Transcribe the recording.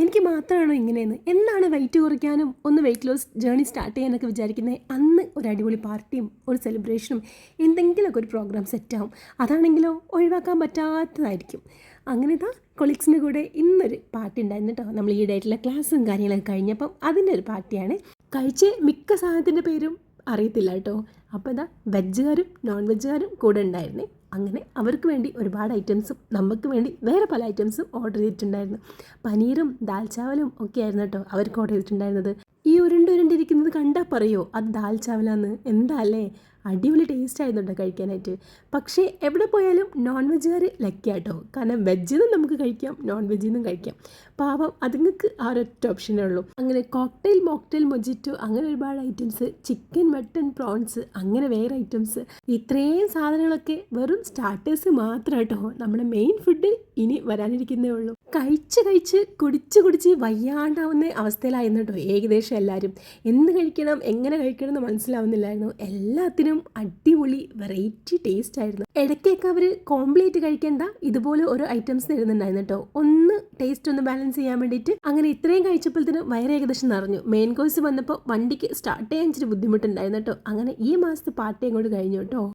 എനിക്ക് മാത്രമാണോ ഇങ്ങനെയെന്ന്. എന്നാണ് വെയിറ്റ് കുറയ്ക്കാനും ഒന്ന് വെയിറ്റ് ലോസ് ജേണി സ്റ്റാർട്ട് ചെയ്യാനൊക്കെ വിചാരിക്കുന്നത്, അന്ന് ഒരു അടിപൊളി പാർട്ടിയും ഒരു സെലിബ്രേഷനും എന്തെങ്കിലുമൊക്കെ ഒരു പ്രോഗ്രാം സെറ്റാവും. അതാണെങ്കിലോ ഒഴിവാക്കാൻ പറ്റാത്തതായിരിക്കും. അങ്ങനെ ഇതാ കൊളീഗ്സിൻ്റെ കൂടെ ഇന്നൊരു പാർട്ടി ഉണ്ടായിരുന്നു കേട്ടോ. നമ്മൾ ഈയിടെയായിട്ടുള്ള ക്ലാസ്സും കാര്യങ്ങളൊക്കെ കഴിഞ്ഞപ്പം അതിൻ്റെ ഒരു പാർട്ടിയാണ്. കഴിച്ച് മിക്ക സാധനത്തിൻ്റെ പേരും അറിയത്തില്ല കേട്ടോ. അപ്പോൾ ഇതാ വെജുകാരും നോൺ വെജുകാരും കൂടെ ഉണ്ടായിരുന്നേ. അങ്ങനെ അവർക്ക് വേണ്ടി ഒരുപാട് ഐറ്റംസും നമുക്ക് വേണ്ടി വേറെ പല ഐറ്റംസും ഓർഡർ ചെയ്തിട്ടുണ്ടായിരുന്നു. പനീറും ദാൽ ചാവലും ഒക്കെ ആയിരുന്നു കേട്ടോ അവർക്ക് ഓർഡർ ചെയ്തിട്ടുണ്ടായിരുന്നത്. ഈ ഉരുണ്ടിരിക്കുന്നത് കണ്ടാൽ പറയോ അത് ദാൽ ചാവലാന്ന്. എന്താ അല്ലേ, അടിപൊളി ടേസ്റ്റ് ആയിരുന്നുണ്ടോ കഴിക്കാനായിട്ട്. പക്ഷേ എവിടെ പോയാലും നോൺ വെജുകാർ ലക്കിയാട്ടോ. കാരണം വെജിൽ നിന്നും നമുക്ക് കഴിക്കാം, നോൺ വെജിൽ നിന്നും കഴിക്കാം. പാവം അതുങ്ങൾക്ക് ആ ഒരൊറ്റ ഓപ്ഷനേ ഉള്ളൂ. അങ്ങനെ കോക്ടെയിൽ, മോക്ടെയിൽ, മൊജിറ്റോ, അങ്ങനെ ഒരുപാട് ഐറ്റംസ്, ചിക്കൻ, മട്ടൺ, പ്രോൺസ്, അങ്ങനെ വേറെ ഐറ്റംസ്, ഇത്രയും സാധനങ്ങളൊക്കെ വെറും സ്റ്റാർട്ടേഴ്സ് മാത്രം കേട്ടോ. നമ്മുടെ മെയിൻ ഫുഡ് ഇനി വരാനിരിക്കുന്നേ ഉള്ളൂ. കഴിച്ച് കുടിച്ച് വയ്യാണ്ടാവുന്ന അവസ്ഥയിലായിരുന്നു കേട്ടോ ഏകദേശം എല്ലാവരും. എന്ത് കഴിക്കണം എങ്ങനെ കഴിക്കണം എന്ന് മനസ്സിലാവുന്നില്ലായിരുന്നു. എല്ലാത്തിനും അടിപൊളി വെറൈറ്റി ടേസ്റ്റ് ആയിരുന്നു. ഇടയ്ക്കൊക്കെ അവർ കോംപ്ലീറ്റ് കഴിക്കേണ്ട ഇതുപോലെ ഓരോ ഐറ്റംസ് തരുന്നുണ്ടായിരുന്നു കേട്ടോ. ഒന്ന് ടേസ്റ്റ് ഒന്ന് ബാലൻസ് ചെയ്യാൻ വേണ്ടിയിട്ട്. അങ്ങനെ ഇത്രയും കഴിച്ചപ്പോഴത്തേനും വയറ് ഏകദേശം നിറഞ്ഞു. മെയിൻ കോഴ്സ് വന്നപ്പോൾ വണ്ടിക്ക് സ്റ്റാർട്ട് ചെയ്യാൻ ഇച്ചിരി ബുദ്ധിമുട്ടുണ്ടായിരുന്നു കേട്ടോ. അങ്ങനെ ഈ മാസത്തെ പാർട്ടി അങ്ങോട്ട് കഴിഞ്ഞു കേട്ടോ.